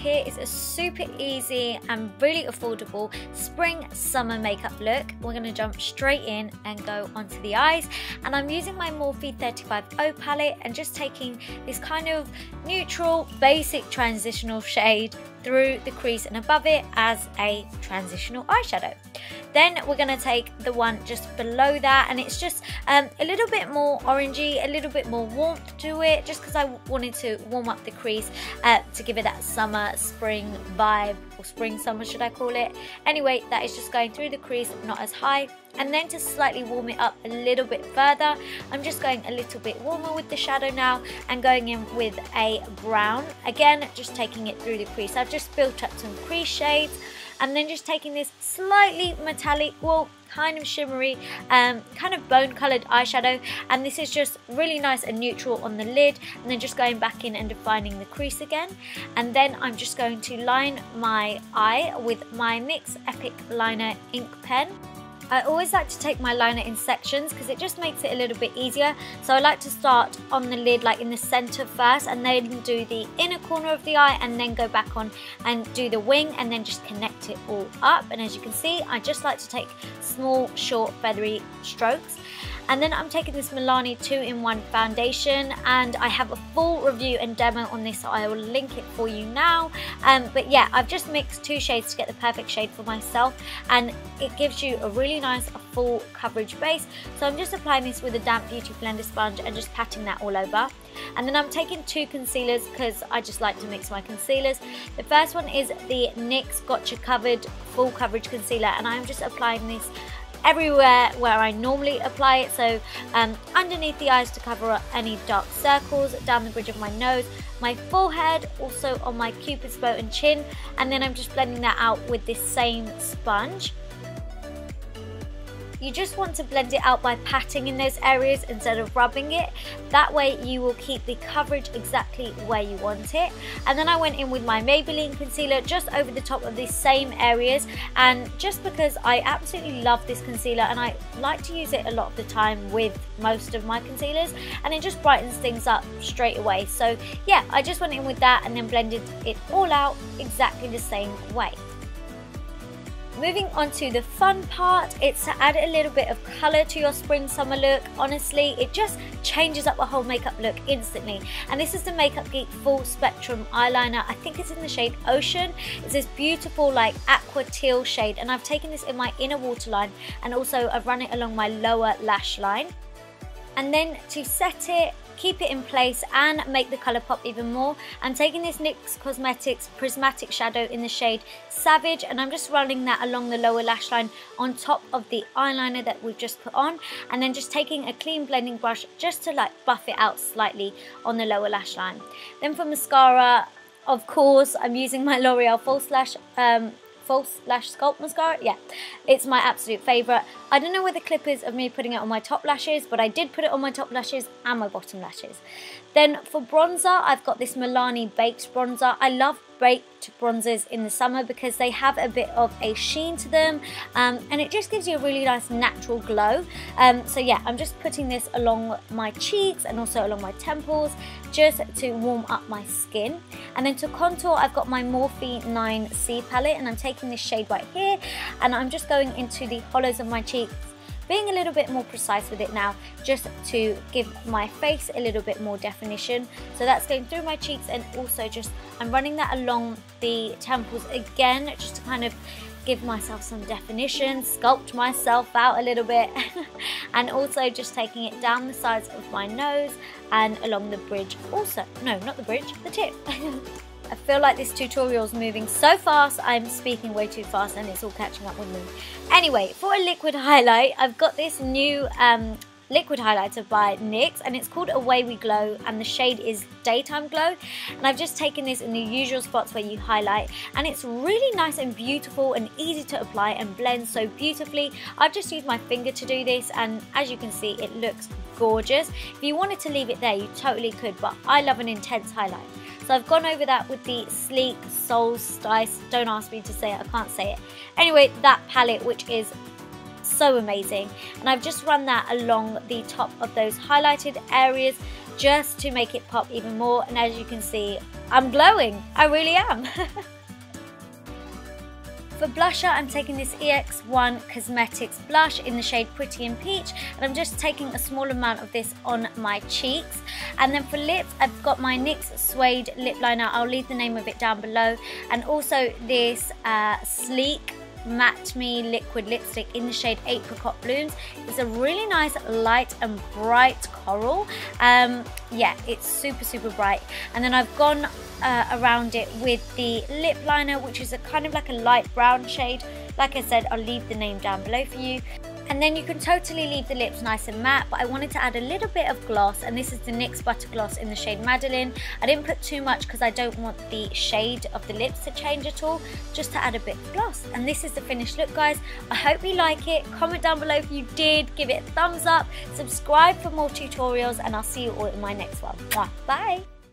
here is a super easy and really affordable spring summer makeup look. We're going to jump straight in and go onto the eyes, and I'm using my Morphe 35O palette and just taking this kind of neutral basic transitional shade through the crease and above it as a transitional eyeshadow. Then we're going to take the one just below that, and it's just a little bit more orangey, a little bit more warmth to it, just because I wanted to warm up the crease to give it that summer spring vibe, or spring summer should I call it. Anyway, that is just going through the crease, not as high. And then to slightly warm it up a little bit further, I'm just going a little bit warmer with the shadow now and going in with a brown. Again, just taking it through the crease. I've just built up some crease shades, and then just taking this slightly metallic, well, kind of shimmery, kind of bone colored eyeshadow, and this is just really nice and neutral on the lid, and then just going back in and defining the crease again. And then I'm just going to line my eye with my NYX Epic Liner ink pen. I always like to take my liner in sections because it just makes it a little bit easier. So I like to start on the lid, like in the center first, and then do the inner corner of the eye, and then go back on and do the wing, and then just connect it all up. And as you can see, I just like to take small, short, feathery strokes. And then I'm taking this Milani 2-in-1 foundation, and I have a full review and demo on this, so I will link it for you now. But yeah, I've just mixed 2 shades to get the perfect shade for myself, and it gives you a really nice full coverage base. So I'm just applying this with a damp beauty blender sponge and just patting that all over. And then I'm taking 2 concealers because I just like to mix my concealers. The first one is the NYX Gotcha Covered Full Coverage Concealer, and I'm just applying this everywhere where I normally apply it, so underneath the eyes to cover up any dark circles, down the bridge of my nose, my forehead, also on my cupid's bow and chin, and then I'm just blending that out with this same sponge. You just want to blend it out by patting in those areas instead of rubbing it. That way you will keep the coverage exactly where you want it. And then I went in with my Maybelline concealer just over the top of these same areas, and just because I absolutely love this concealer and I like to use it a lot of the time with most of my concealers, and it just brightens things up straight away. So yeah, I just went in with that and then blended it all out exactly the same way. Moving on to the fun part, it's to add a little bit of colour to your spring summer look. Honestly, it just changes up a whole makeup look instantly. And this is the Makeup Geek Full Spectrum Eyeliner. I think it's in the shade Ocean. It's this beautiful like aqua teal shade, and I've taken this in my inner waterline, and also I've run it along my lower lash line. And then to set it, keep it in place and make the colour pop even more, I'm taking this NYX Cosmetics Prismatic Shadow in the shade Savage, and I'm just running that along the lower lash line on top of the eyeliner that we've just put on, and then just taking a clean blending brush just to like buff it out slightly on the lower lash line. Then for mascara, of course, I'm using my L'Oreal False Lash Sculpt mascara. Yeah, it's my absolute favourite. I don't know where the clip is of me putting it on my top lashes, but I did put it on my top lashes and my bottom lashes. Then for bronzer, I've got this Milani Baked bronzer. I love baked bronzers in the summer because they have a bit of a sheen to them, and it just gives you a really nice natural glow. So yeah, I'm just putting this along my cheeks and also along my temples just to warm up my skin. And then to contour, I've got my Morphe 9C palette, and I'm taking this shade right here, and I'm just going into the hollows of my cheeks, being a little bit more precise with it now, just to give my face a little bit more definition. So that's going through my cheeks, and also just I'm running that along the temples again, just to kind of give myself some definition, sculpt myself out a little bit, and also just taking it down the sides of my nose and along the bridge also. No, not the bridge, the tip. I feel like this tutorial is moving so fast, I'm speaking way too fast and it's all catching up with me. Anyway, for a liquid highlight, I've got this new liquid highlighter by NYX, and it's called Away We Glow, and the shade is Daytime Glow. And I've just taken this in the usual spots where you highlight, and it's really nice and beautiful and easy to apply and blend so beautifully. I've just used my finger to do this, and as you can see, it looks gorgeous. If you wanted to leave it there, you totally could, but I love an intense highlight. So I've gone over that with the Sleek Solstice, don't ask me to say it, I can't say it. Anyway, that palette, which is so amazing, and I've just run that along the top of those highlighted areas, just to make it pop even more. And as you can see, I'm glowing. I really am. For blusher, I'm taking this EX1 Cosmetics blush in the shade Pretty in Peach, and I'm just taking a small amount of this on my cheeks. And then for lips, I've got my NYX Suede lip liner. I'll leave the name of it down below, and also this sleek Matte Me liquid lipstick in the shade Apricot Blooms. It's a really nice light and bright coral. Yeah, it's super bright. And then I've gone around it with the lip liner, which is a kind of like a light brown shade. Like I said, I'll leave the name down below for you. And then you can totally leave the lips nice and matte, but I wanted to add a little bit of gloss, and this is the NYX Butter Gloss in the shade Madeline. I didn't put too much because I don't want the shade of the lips to change at all, just to add a bit of gloss. And this is the finished look, guys. I hope you like it. Comment down below if you did, give it a thumbs up, subscribe for more tutorials, and I'll see you all in my next one. Bye!